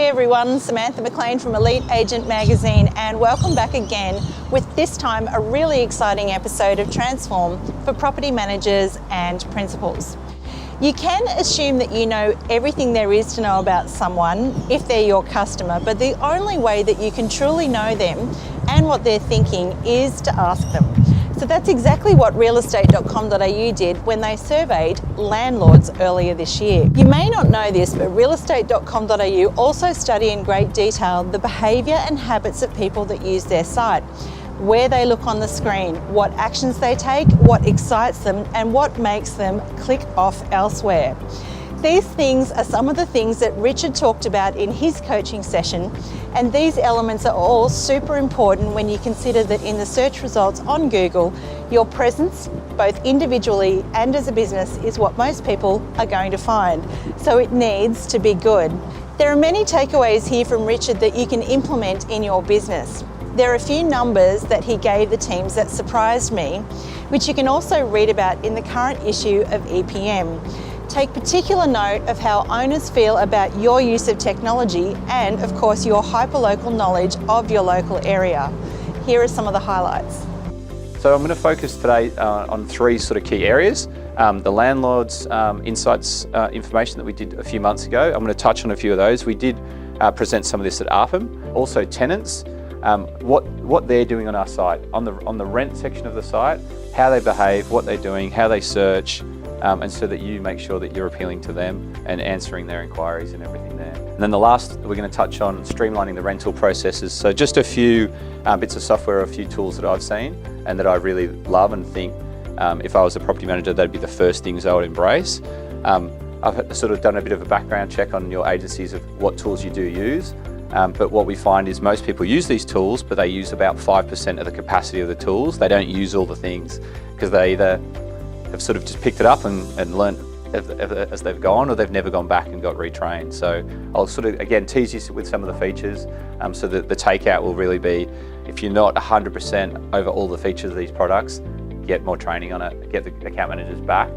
Hey everyone, Samantha McLean from Elite Agent Magazine, and welcome back again with this time a really exciting episode of Transform for property managers and principals. You can assume that you know everything there is to know about someone if they're your customer, but the only way that you can truly know them and what they're thinking is to ask them. So that's exactly what realestate.com.au did when they surveyed landlords earlier this year. You may not know this, but realestate.com.au also study in great detail the behaviour and habits of people that use their site, where they look on the screen, what actions they take, what excites them, and what makes them click off elsewhere. These things are some of the things that Richard talked about in his coaching session, and these elements are all super important when you consider that in the search results on Google, your presence, both individually and as a business, is what most people are going to find. So it needs to be good. There are many takeaways here from Richard that you can implement in your business. There are a few numbers that he gave the teams that surprised me, which you can also read about in the current issue of EPM. Take particular note of how owners feel about your use of technology and, of course, your hyperlocal knowledge of your local area. Here are some of the highlights. So I'm going to focus today on three sort of key areas. The landlord's insights information that we did a few months ago. I'm going to touch on a few of those. We did present some of this at ARPM. Also tenants, what they're doing on our site, on the rent section of the site, how they behave, what they're doing, how they search, and so that you make sure that you're appealing to them and answering their inquiries and everything there. And then the last, we're going to touch on streamlining the rental processes. So just a few bits of software, a few tools that I've seen and that I really love and think if I was a property manager, that'd be the first things I would embrace. I've sort of done a bit of a background check on your agencies of what tools you do use. But what we find is most people use these tools, but they use about 5% of the capacity of the tools. They don't use all the things because they either have sort of just picked it up and learned as they've gone, or they've never gone back and got retrained. So I'll sort of, again, tease you with some of the features so that the takeout will really be, if you're not 100% over all the features of these products, get more training on it, get the account managers back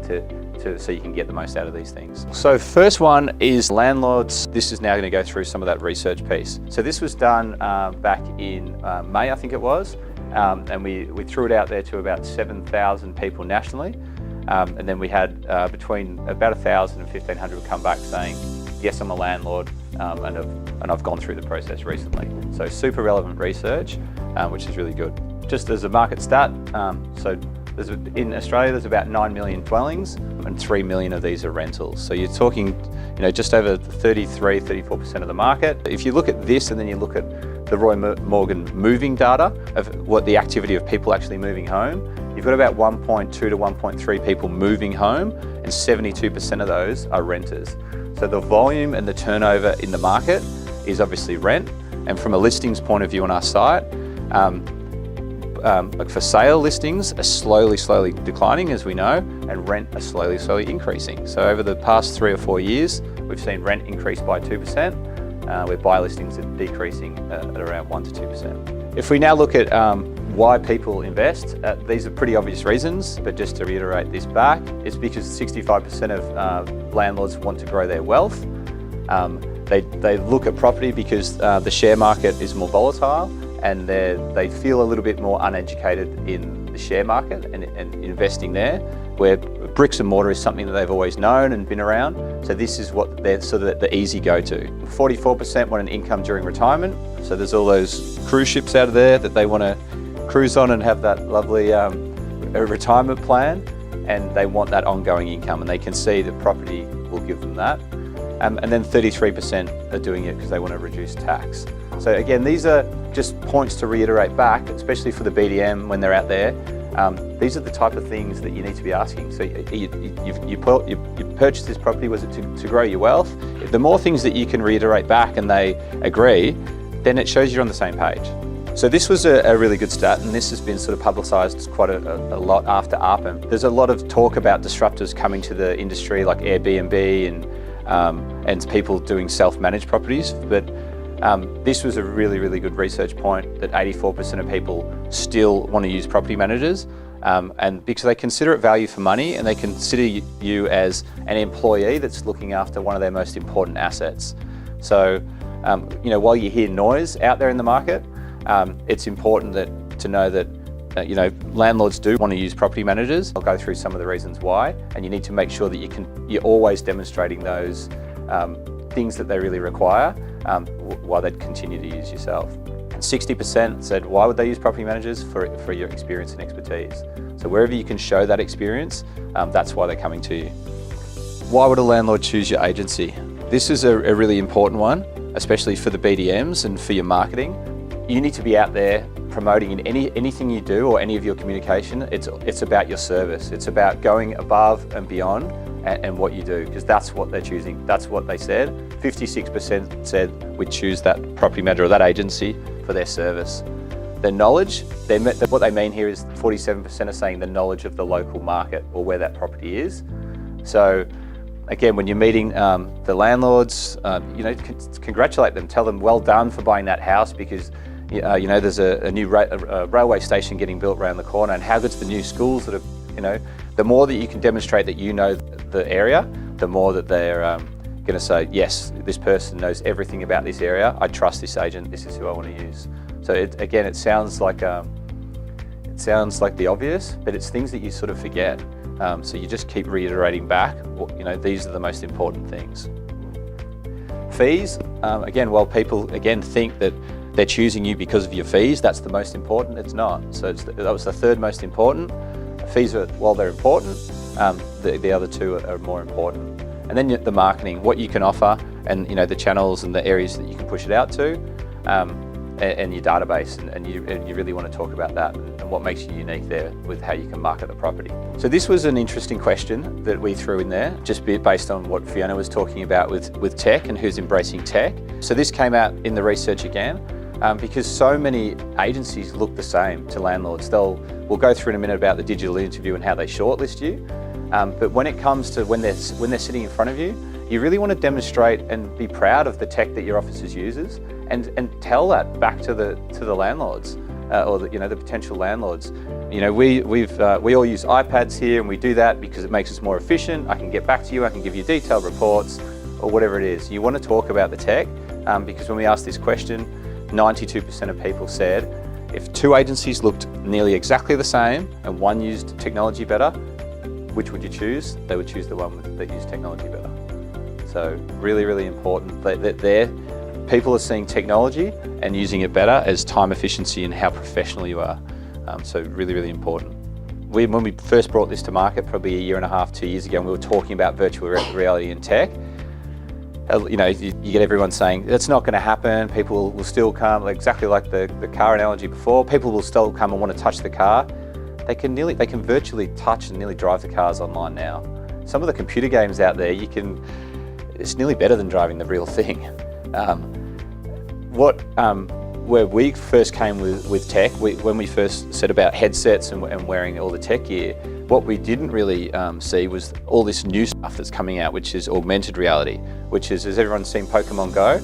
so you can get the most out of these things. So first one is landlords. This is now going to go through some of that research piece. So this was done back in May, I think it was, and we threw it out there to about 7,000 people nationally. And then we had between about 1,000 and 1,500 come back saying, yes, I'm a landlord, and I've gone through the process recently. So super relevant research, which is really good. Just as a market stat, so in Australia, there's about 9 million dwellings and 3 million of these are rentals. So you're talking, just over 34% of the market. If you look at this and then you look at the Roy Morgan moving data of what the activity of people actually moving home, you've got about 1.2 to 1.3 people moving home and 72% of those are renters. So the volume and the turnover in the market is obviously rent. And from a listings point of view on our site, for sale listings are slowly declining, as we know, and rent are slowly increasing. So over the past 3 or 4 years, we've seen rent increase by 2%, where buy listings are decreasing at around 1 to 2%. If we now look at why people invest, these are pretty obvious reasons, but just to reiterate this back, it's because 65% of landlords want to grow their wealth. They look at property because the share market is more volatile, and they feel a little bit more uneducated in the share market and investing there, where bricks and mortar is something that they've always known and been around. So this is what they're sort of the easy go-to. 44% want an income during retirement. So there's all those cruise ships out of there that they want to cruise on and have that lovely retirement plan, and they want that ongoing income, and they can see that property will give them that. And then 33% are doing it because they want to reduce tax. So again, these are just points to reiterate back, especially for the BDM when they're out there. These are the type of things that you need to be asking. So you purchased this property, was it to grow your wealth? The more things that you can reiterate back and they agree, then it shows you're on the same page. So this was a really good stat, and this has been sort of publicised quite a lot after ARPM. There's a lot of talk about disruptors coming to the industry like Airbnb and people doing self-managed properties, but this was a really good research point that 84% of people still want to use property managers, and because they consider it value for money and they consider you as an employee that's looking after one of their most important assets. So while you hear noise out there in the market, it's important to know that landlords do want to use property managers. I'll go through some of the reasons why, and you need to make sure that you're always demonstrating those things that they really require while they'd continue to use yourself. 60% said, why would they use property managers? For your experience and expertise. So wherever you can show that experience, that's why they're coming to you. Why would a landlord choose your agency? This is a really important one, especially for the BDMs and for your marketing. You need to be out there promoting in anything you do or any of your communication. It's about your service. It's about going above and beyond and what you do, because that's what they're choosing. That's what they said. 56% said we'd choose that property manager or that agency for their service. Their knowledge, what they mean here is 47% are saying the knowledge of the local market or where that property is. So again, when you're meeting the landlords, congratulate them. Tell them well done for buying that house, because there's a new railway station getting built around the corner, and how good's the new schools that are, the more that you can demonstrate that you know the area, the more that they're going to say, yes, this person knows everything about this area. I trust this agent. This is who I want to use. So it sounds like the obvious, but it's things that you sort of forget. So you just keep reiterating back, these are the most important things. Fees, while people think that they're choosing you because of your fees, that's the most important. It's not. So that was the third most important. Fees are, while they're important, the other two are more important. And then the marketing, what you can offer, and the channels and the areas that you can push it out to, and your database, and you really want to talk about that and what makes you unique there with how you can market the property. So this was an interesting question that we threw in there, just based on what Fiona was talking about with tech and who's embracing tech. So this came out in the research again, because so many agencies look the same to landlords. We'll go through in a minute about the digital interview and how they shortlist you. But when it comes to when they're sitting in front of you, you really want to demonstrate and be proud of the tech that your offices uses, and tell that back to the landlords or the potential landlords. We all use iPads here, and we do that because it makes us more efficient. I can get back to you, I can give you detailed reports, or whatever it is. You want to talk about the tech, because when we asked this question, 92% of people said if two agencies looked nearly exactly the same and one used technology better, which would you choose? They would choose the one that used technology better. So really, really important that people are seeing technology and using it better as time efficiency and how professional you are. So really, really important. When we first brought this to market, probably a year and a half, 2 years ago, and we were talking about virtual reality and tech, you get everyone saying, that's not going to happen, people will still come, exactly like the car analogy before, people will still come and want to touch the car. They can virtually touch and nearly drive the cars online now. Some of the computer games out there, it's nearly better than driving the real thing. Where we first came with tech, when we first said about headsets and wearing all the tech gear, what we didn't really see was all this new stuff that's coming out, which is augmented reality, which is, has everyone seen Pokemon Go?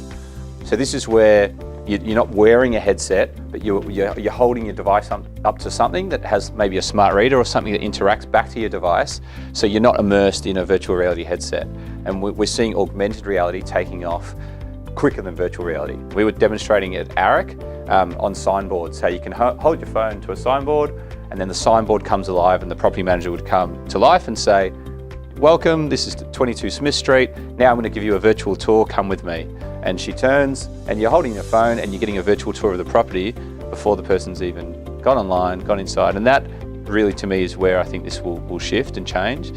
So this is where you're not wearing a headset, but you're holding your device up to something that has maybe a smart reader or something that interacts back to your device, so you're not immersed in a virtual reality headset. And we're seeing augmented reality taking off quicker than virtual reality. We were demonstrating it at ARIC on signboards, how you can hold your phone to a signboard, and then the signboard comes alive and the property manager would come to life and say, welcome, this is 22 Smith Street, now I'm going to give you a virtual tour, come with me. And she turns, and you're holding your phone and you're getting a virtual tour of the property before the person's even gone online, gone inside. And that really, to me, is where I think this will shift and change,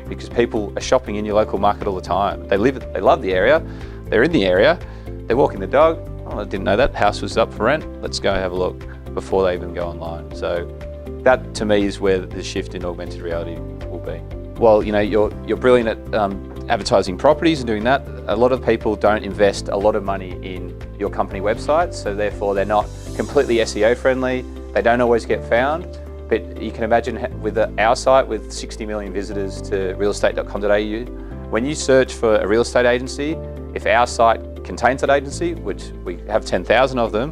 because people are shopping in your local market all the time. They love the area, they're in the area, they're walking the dog, oh, I didn't know that house was up for rent, let's go have a look, before they even go online. So that, to me, is where the shift in augmented reality will be. Well, you're brilliant at advertising properties and doing that. A lot of people don't invest a lot of money in your company website, so therefore they're not completely SEO friendly. They don't always get found. But you can imagine with our site with 60 million visitors to realestate.com.au, when you search for a real estate agency, if our site contains that agency, which we have 10,000 of them,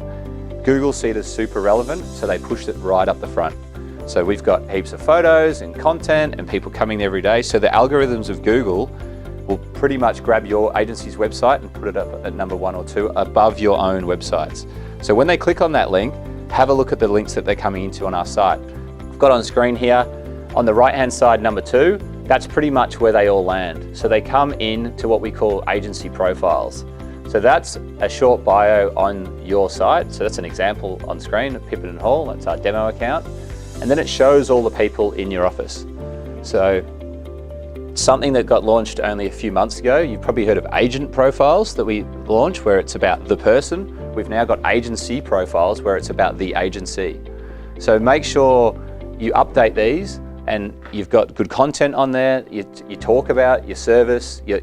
Google see it as super relevant, so they push it right up the front. So we've got heaps of photos and content and people coming there every day. So the algorithms of Google will pretty much grab your agency's website and put it up at number 1 or 2 above your own websites. So when they click on that link, have a look at the links that they're coming into on our site. I've got on screen here, on the right-hand side, number 2, that's pretty much where they all land. So they come in to what we call agency profiles. So that's a short bio on your site. So that's an example on screen, Pippin & Hall, that's our demo account. And then it shows all the people in your office. So something that got launched only a few months ago, you've probably heard of agent profiles that we launched where it's about the person. We've now got agency profiles where it's about the agency. So make sure you update these and you've got good content on there. You talk about your service, your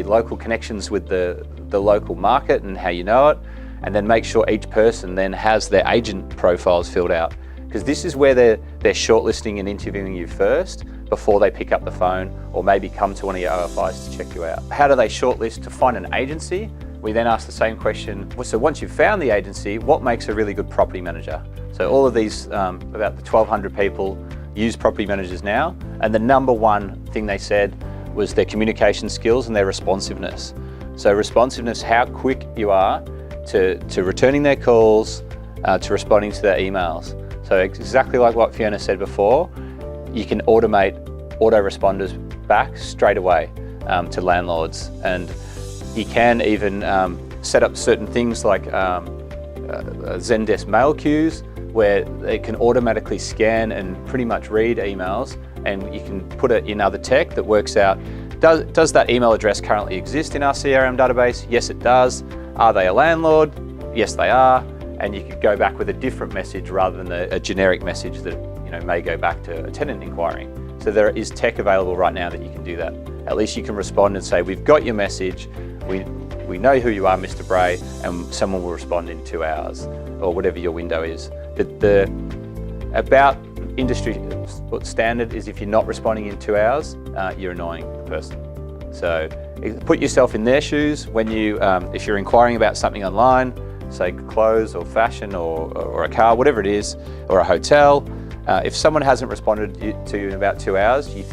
local connections with the local market and how you know it, and then make sure each person then has their agent profiles filled out, because this is where they're shortlisting and interviewing you first before they pick up the phone or maybe come to one of your OFIs to check you out. How do they shortlist to find an agency? We then ask the same question. So once you've found the agency, what makes a really good property manager? So all of these, about the 1,200 people use property managers now, and the number one thing they said was their communication skills and their responsiveness. So responsiveness, how quick you are to returning their calls, to responding to their emails. So exactly like what Fiona said before, you can automate autoresponders back straight away to landlords, and you can even set up certain things like Zendesk mail queues where they can automatically scan and pretty much read emails, and you can put it in other tech that works out, does that email address currently exist in our CRM database? Yes, it does. Are they a landlord? Yes, they are. And you could go back with a different message rather than a generic message that may go back to a tenant inquiry. So there is tech available right now that you can do that. At least you can respond and say, we've got your message, we know who you are, Mr. Bray, and someone will respond in 2 hours, or whatever your window is. The about industry standard is if you're not responding in 2 hours, you're annoying the person. So put yourself in their shoes when you, if you're inquiring about something online, say clothes or fashion or a car, whatever it is, or a hotel. If someone hasn't responded to you in about 2 hours, you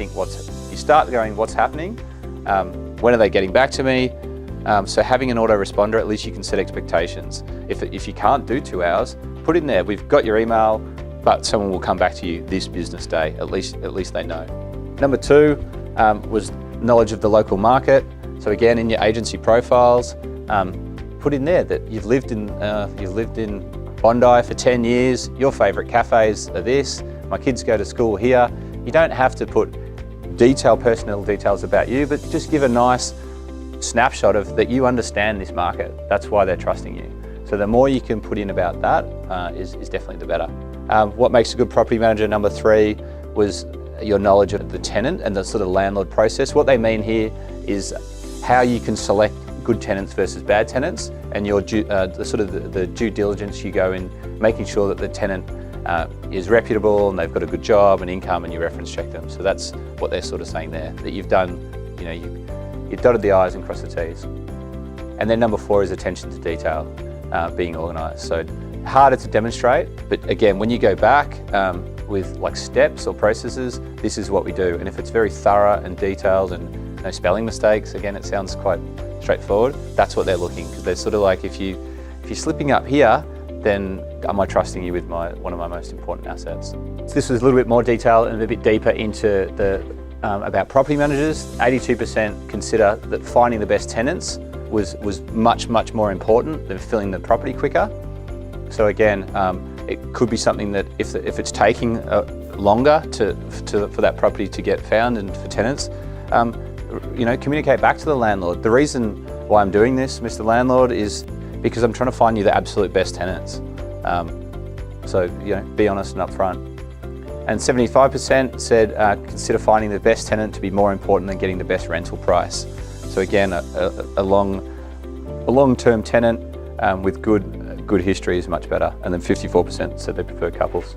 start going, what's happening? When are they getting back to me? So having an autoresponder, at least you can set expectations. If you can't do 2 hours, put in there, we've got your email, but someone will come back to you this business day. At least they know. Number 2 was knowledge of the local market. So again, in your agency profiles, put in there that you've lived in Bondi for 10 years. Your favourite cafes are this. My kids go to school here. You don't have to put detailed personnel details about you, but just give a nice snapshot of that you understand this market. That's why they're trusting you. So the more you can put in about that is definitely the better. What makes a good property manager, number 3, was your knowledge of the tenant and the sort of landlord process. What they mean here is how you can select good tenants versus bad tenants, and your the due diligence you go in, making sure that the tenant is reputable and they've got a good job and income, and you reference check them. So that's what they're sort of saying there, that you've done, you've dotted the I's and crossed the T's. And then number 4 is attention to detail, being organised. So harder to demonstrate, but again, when you go back with like steps or processes, this is what we do. And if it's very thorough and detailed and no spelling mistakes, again, it sounds quite straightforward. That's what they're looking, because they're sort of like, if you're slipping up here, then am I trusting you with one of my most important assets? So this was a little bit more detail and a bit deeper into about property managers. 82% consider that finding the best tenants was much more important than filling the property quicker. So again, it could be something that if it's taking longer for that property to get found and for tenants, communicate back to the landlord. The reason why I'm doing this, Mr. Landlord, is because I'm trying to find you the absolute best tenants. So be honest and upfront. And 75% said consider finding the best tenant to be more important than getting the best rental price. So again, a long-term tenant with good history is much better. And then 54% said they prefer couples.